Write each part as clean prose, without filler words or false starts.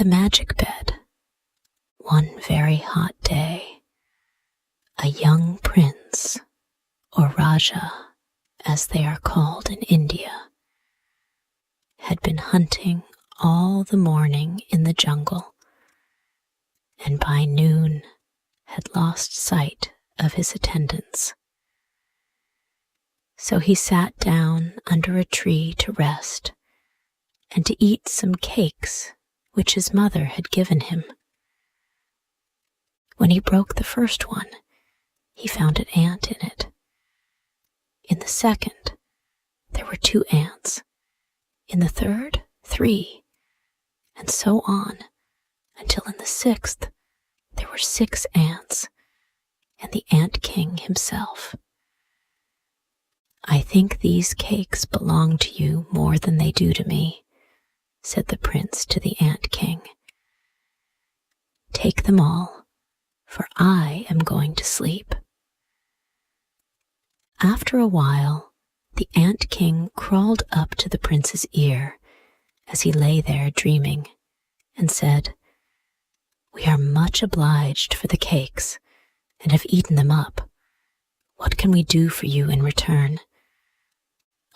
the magic bed, one very hot day, a young prince, or Rajah, as they are called in India, had been hunting all the morning in the jungle, and by noon had lost sight of his attendants. So he sat down under a tree to rest and to eat some cakes which his mother had given him. When he broke the first one, he found an ant in it. In the second, there were 2 ants. In the third, 3, and so on, until in the 6th, there were 6 ants, and the Ant King himself. "I think these cakes belong to you more than they do to me," said the prince to the Ant King. "Take them all, for I am going to sleep." After a while, the Ant King crawled up to the prince's ear as he lay there dreaming, and said, "We are much obliged for the cakes, and have eaten them up. What can we do for you in return?"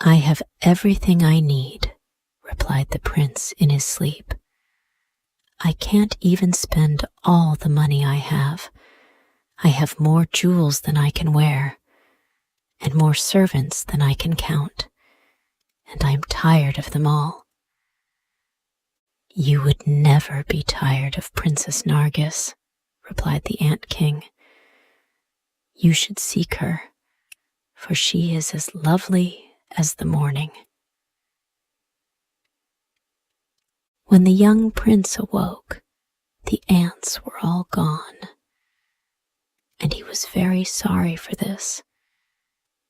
"I have everything I need," replied the prince in his sleep. "I can't even spend all the money I have. I have more jewels than I can wear, and more servants than I can count, and I am tired of them all." "You would never be tired of Princess Nargis," replied the Ant King. "You should seek her, for she is as lovely as the morning." When the young prince awoke, the ants were all gone, and he was very sorry for this,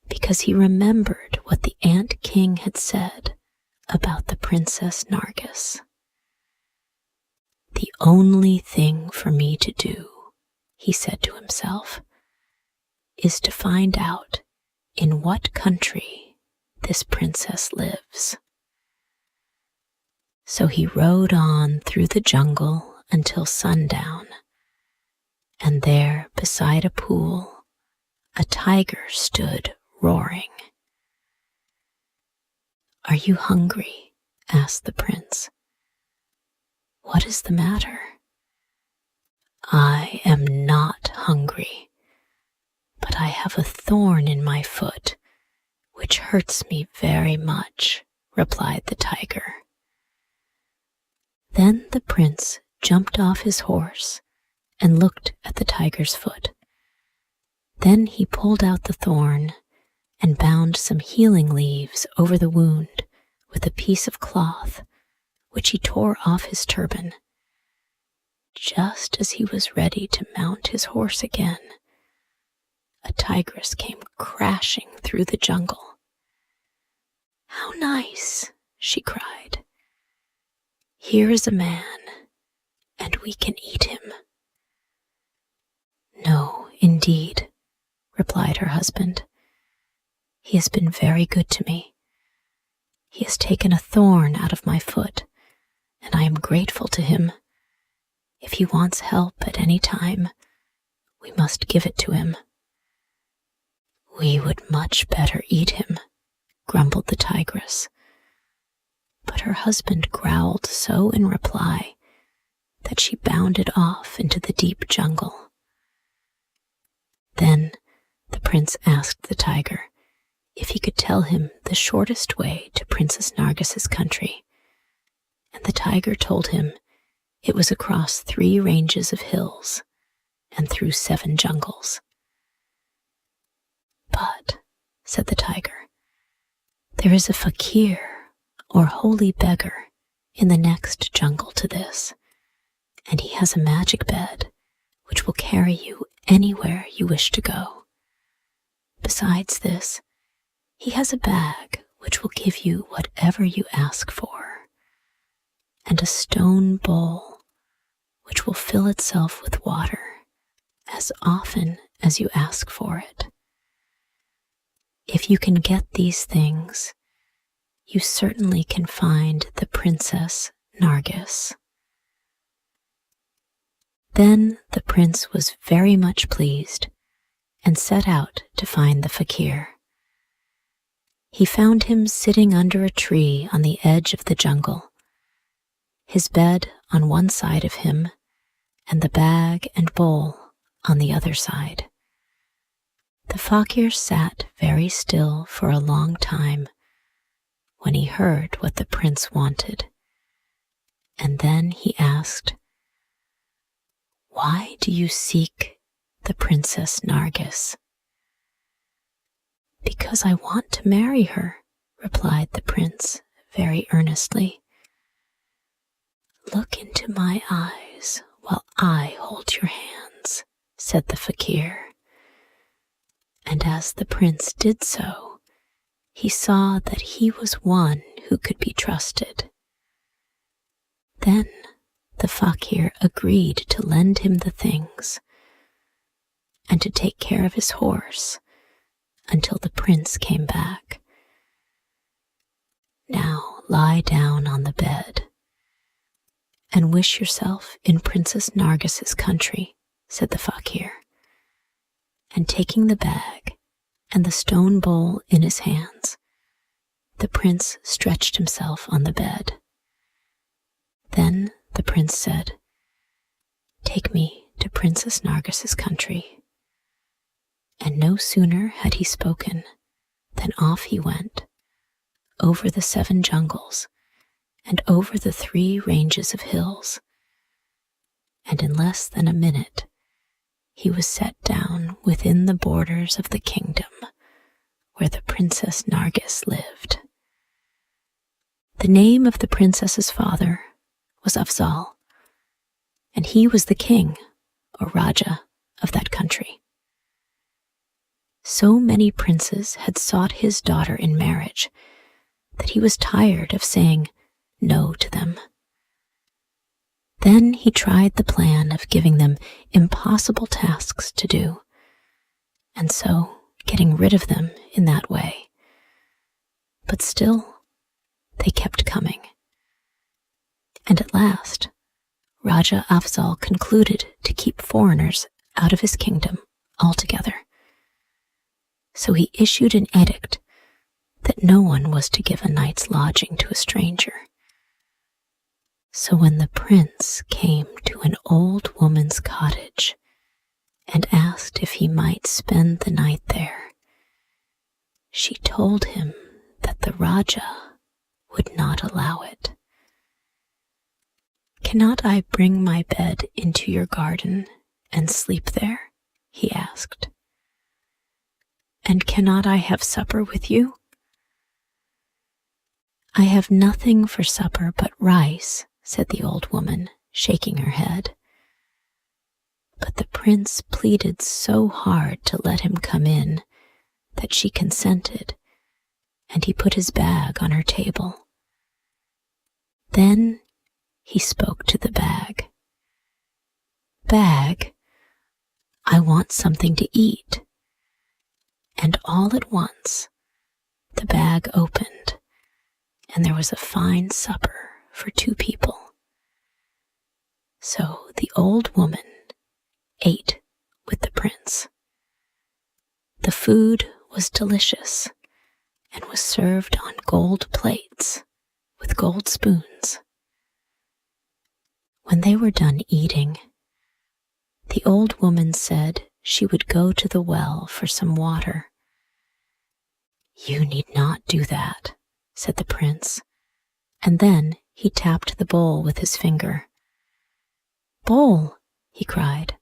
because he remembered what the Ant King had said about the Princess Nargis. "The only thing for me to do," he said to himself, "is to find out in what country this princess lives." So he rode on through the jungle until sundown, and there, beside a pool, a tiger stood roaring. "Are you hungry?" asked the prince. "What is the matter?" "I am not hungry, but I have a thorn in my foot, which hurts me very much," replied the tiger. Then the prince jumped off his horse and looked at the tiger's foot. Then he pulled out the thorn and bound some healing leaves over the wound with a piece of cloth, which he tore off his turban. Just as he was ready to mount his horse again, a tigress came crashing through the jungle. "How nice!" she cried. "Here is a man, and we can eat him." "No, indeed," replied her husband. "He has been very good to me. He has taken a thorn out of my foot, and I am grateful to him. If he wants help at any time, we must give it to him." "We would much better eat him," grumbled the tigress. But her husband growled so in reply that she bounded off into the deep jungle. Then the prince asked the tiger if he could tell him the shortest way to Princess Nargis's country, and the tiger told him it was across 3 ranges of hills and through 7 jungles. "But," said the tiger, "there is a fakir, or holy beggar, in the next jungle to this, and he has a magic bed which will carry you anywhere you wish to go. Besides this, he has a bag which will give you whatever you ask for, and a stone bowl which will fill itself with water as often as you ask for it. If you can get these things, you certainly can find the Princess Nargis." Then the prince was very much pleased and set out to find the fakir. He found him sitting under a tree on the edge of the jungle, his bed on one side of him and the bag and bowl on the other side. The fakir sat very still for a long time when he heard what the prince wanted, and then he asked, "Why do you seek the Princess Nargis?" "Because I want to marry her," replied the prince very earnestly. "Look into my eyes while I hold your hands," said the fakir. And as the prince did so, he saw that he was one who could be trusted. Then the fakir agreed to lend him the things and to take care of his horse until the prince came back. "Now lie down on the bed and wish yourself in Princess Nargis's country," said the fakir. And taking the bag and the stone bowl in his hands, the prince stretched himself on the bed. Then the prince said, "Take me to Princess Nargis's country." And no sooner had he spoken than off he went, over the 7 jungles and over the 3 ranges of hills. And in less than a minute, he was set down within the borders of the kingdom where the Princess Nargis lived. The name of the princess's father was Afzal, and he was the king, or Rajah, of that country. So many princes had sought his daughter in marriage that he was tired of saying no to them. Then he tried the plan of giving them impossible tasks to do, and so getting rid of them in that way. But still, they kept coming. And at last, Rajah Afzal concluded to keep foreigners out of his kingdom altogether. So he issued an edict that no one was to give a night's lodging to a stranger. So when the prince came to an old woman's cottage and asked if he might spend the night there, she told him that the Rajah would not allow it. "Cannot I bring my bed into your garden and sleep there?" he asked. "And cannot I have supper with you?" "I have nothing for supper but rice," said the old woman, shaking her head. But the prince pleaded so hard to let him come in that she consented, and he put his bag on her table. Then he spoke to the bag. "Bag, I want something to eat." And all at once, the bag opened, and there was a fine supper for 2 people. So the old woman ate with the prince. The food was delicious and was served on gold plates with gold spoons. When they were done eating, the old woman said she would go to the well for some water. "You need not do that," said the prince, and then he tapped the bowl with his finger. "Bowl," he cried,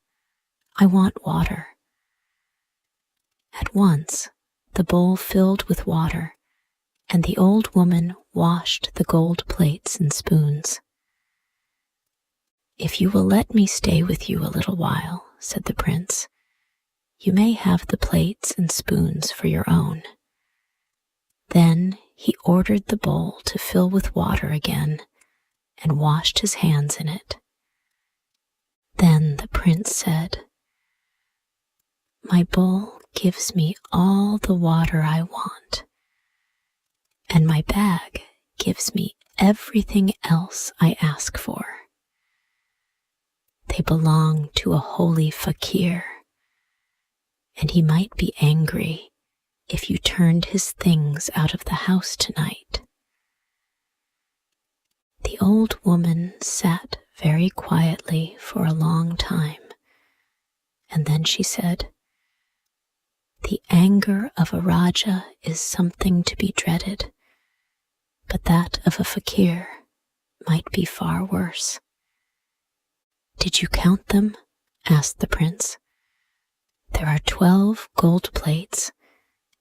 "I want water." At once the bowl filled with water, and the old woman washed the gold plates and spoons. "If you will let me stay with you a little while," said the prince, "you may have the plates and spoons for your own." Then he ordered the bowl to fill with water again and washed his hands in it. Then the prince said, "My bowl gives me all the water I want, and my bag gives me everything else I ask for." They belong to a holy fakir, and he might be angry if you turned his things out of the house tonight. The old woman sat very quietly for a long time, and then she said, "The anger of a Rajah is something to be dreaded, but that of a fakir might be far worse." "Did you count them?" asked the prince. "There are 12 gold plates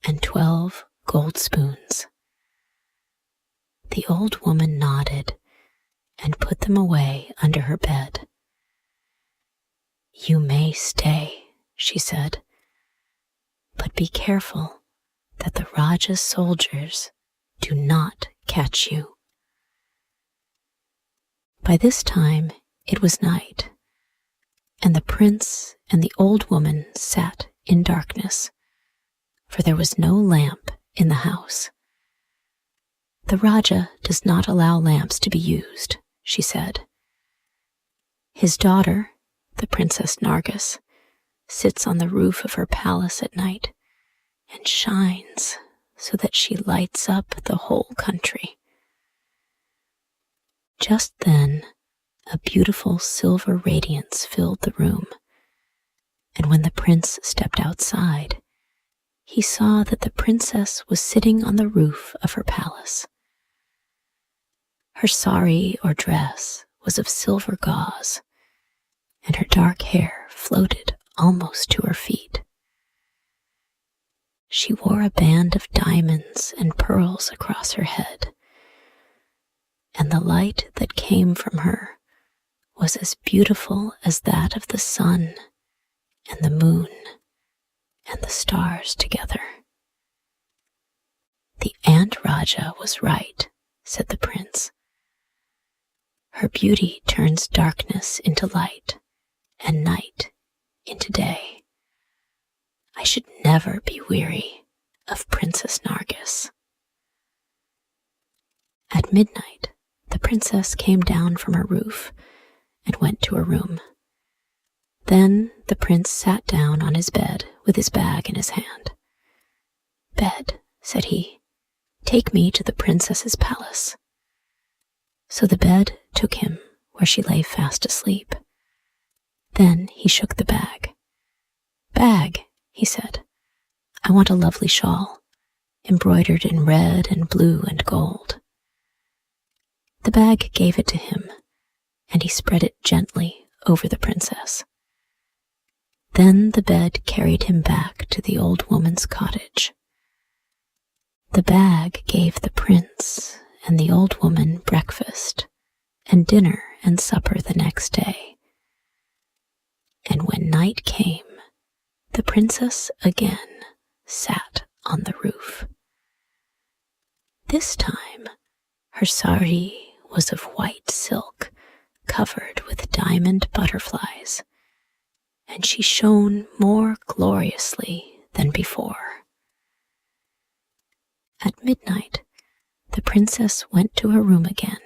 and 12 gold spoons." The old woman nodded and put them away under her bed. "You may stay," she said, "but be careful that the Rajah's soldiers do not catch you." By this time it was night, and the prince and the old woman sat in darkness, for there was no lamp in the house. "The Rajah does not allow lamps to be used," she said. "His daughter, the Princess Nargis, sits on the roof of her palace at night and shines so that she lights up the whole country." Just then, a beautiful silver radiance filled the room, and when the prince stepped outside, he saw that the princess was sitting on the roof of her palace. Her sari or dress was of silver gauze, and her dark hair floated almost to her feet. She wore a band of diamonds and pearls across her head, and the light that came from her was as beautiful as that of the sun and the moon and the stars together. "The Ant Rajah was right," said the prince. "Her beauty turns darkness into light and night into day. I should never be weary of Princess Nargis." At midnight, the princess came down from her roof and went to her room. Then the prince sat down on his bed with his bag in his hand. "Bed," said he, "take me to the princess's palace." So the bed took him where she lay fast asleep. Then he shook the bag. "Bag," he said, "I want a lovely shawl, embroidered in red and blue and gold." The bag gave it to him, and he spread it gently over the princess. Then the bed carried him back to the old woman's cottage. The bag gave the prince and the old woman breakfast and dinner and supper the next day. And when night came, the princess again sat on the roof. This time, her sari was of white silk covered with diamond butterflies, and she shone more gloriously than before. At midnight, the princess went to her room again,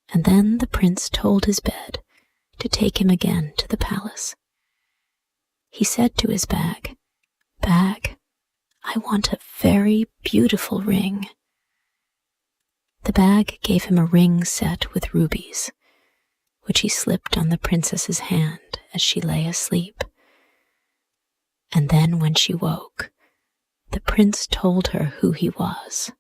and then the prince told his bed to take him again to the palace. He said to his bag, "Bag, I want a very beautiful ring." The bag gave him a ring set with rubies, which he slipped on the princess's hand as she lay asleep. And then when she woke, the prince told her who he was.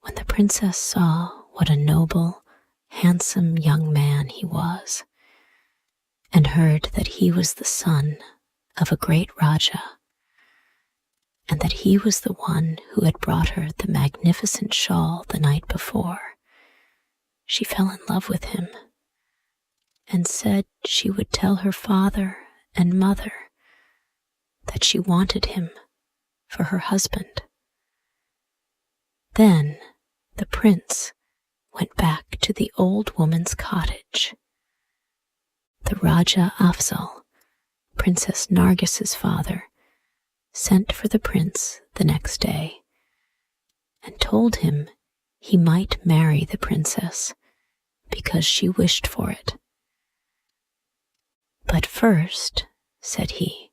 When the princess saw what a noble, handsome young man he was, and heard that he was the son of a great Rajah, and that he was the one who had brought her the magnificent shawl the night before, she fell in love with him, and said she would tell her father and mother that she wanted him for her husband. Then the prince went back to the old woman's cottage. The Rajah Afzal, Princess Nargis's father, sent for the prince the next day and told him he might marry the princess because she wished for it, "But first," said he,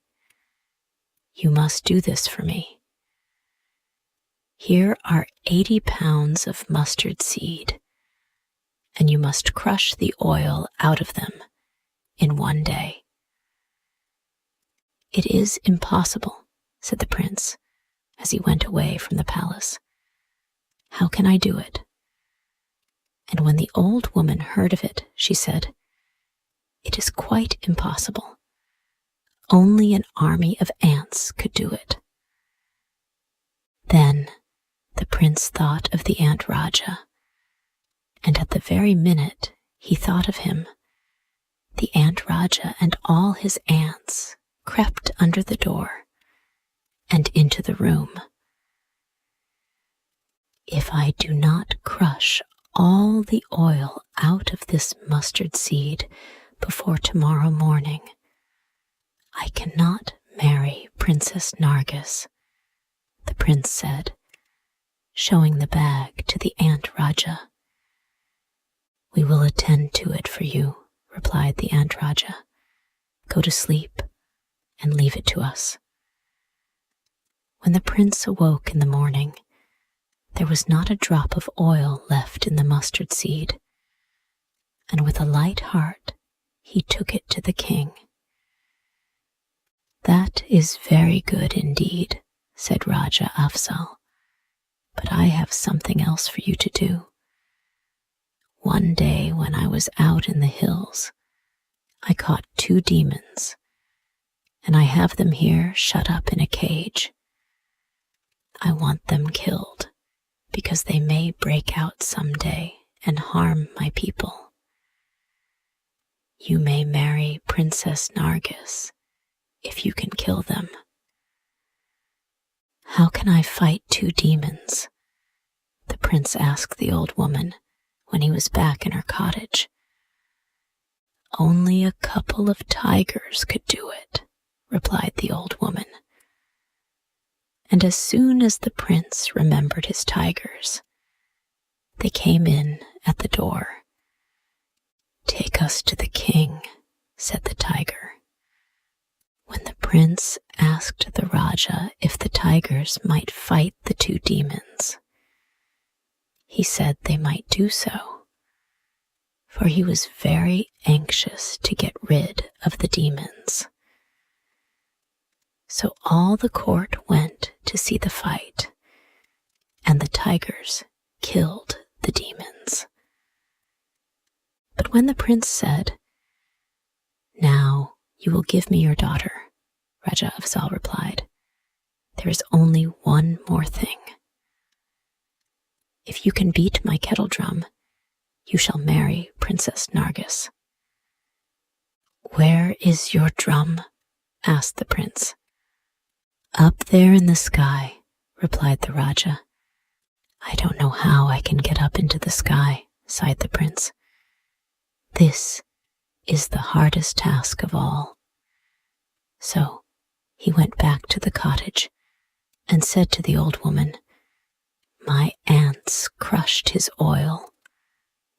"you must do this for me. Here are 80 pounds of mustard seed, and you must crush the oil out of them in one day." "It is impossible," said the prince as he went away from the palace. "How can I do it?" And when the old woman heard of it, she said, "It is quite impossible. Only an army of ants could do it." Then the prince thought of the ant Rajah, and at the very minute he thought of him, the ant Rajah and all his ants crept under the door and into the room. "If I do not crush all the oil out of this mustard seed before tomorrow morning, I cannot marry Princess Nargis," the prince said, showing the bag to the ant Rajah. "We will attend to it for you," replied the ant Rajah. "Go to sleep and leave it to us." When the prince awoke in the morning, there was not a drop of oil left in the mustard seed, and with a light heart he took it to the king. "That is very good indeed," said Rajah Afzal, "but I have something else for you to do. One day when I was out in the hills, I caught 2 demons, and I have them here shut up in a cage. I want them killed, because they may break out someday and harm my people. You may marry Princess Nargis if you can kill them." "How can I fight 2 demons?" the prince asked the old woman when he was back in her cottage. "Only a couple of tigers could do it," replied the old woman. And as soon as the prince remembered his tigers, they came in at the door. "Take us to the king," said the tiger. When the prince asked the Rajah if the tigers might fight the 2 demons, he said they might do so, for he was very anxious to get rid of the demons. So all the court went to see the fight, and the tigers killed the demons. But when the prince said, "Now you will give me your daughter," Rajah Afzal replied, "there is only one more thing. If you can beat my kettle drum, you shall marry Princess Nargis." "Where is your drum?" asked the prince. "Up there in the sky," replied the Rajah. "I don't know how I can get up into the sky," sighed the prince. "This is the hardest task of all." So he went back to the cottage and said to the old woman, "My ants crushed his oil.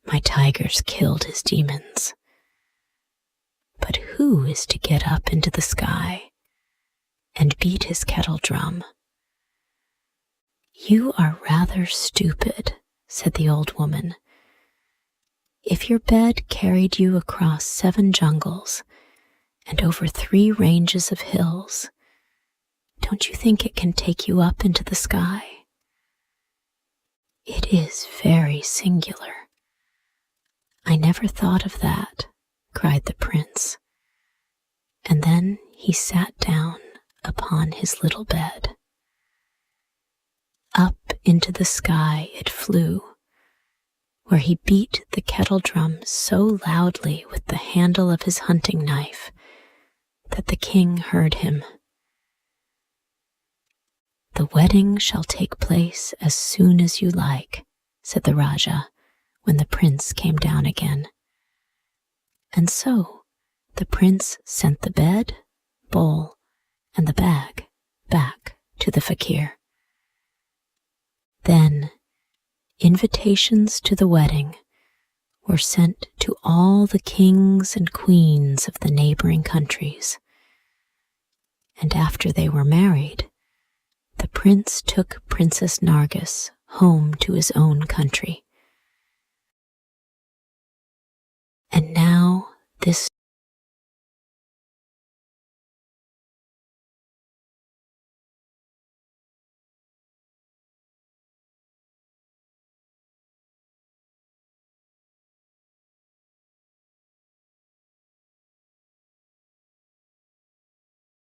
My tigers killed his demons. But who is to get up into the sky and beat his kettle drum?" "You are rather stupid," said the old woman. "If your bed carried you across 7 jungles and over 3 ranges of hills, don't you think it can take you up into the sky? It is very singular." "I never thought of that," cried the prince, and then he sat down upon his little bed. Up into the sky it flew, where he beat the kettle drum so loudly with the handle of his hunting knife that the king heard him. "The wedding shall take place as soon as you like," said the Rajah when the prince came down again. And so the prince sent the bed, bowl, and the bag back to the fakir. Then invitations to the wedding were sent to all the kings and queens of the neighboring countries. And after they were married, the prince took Princess Nargis home to his own country.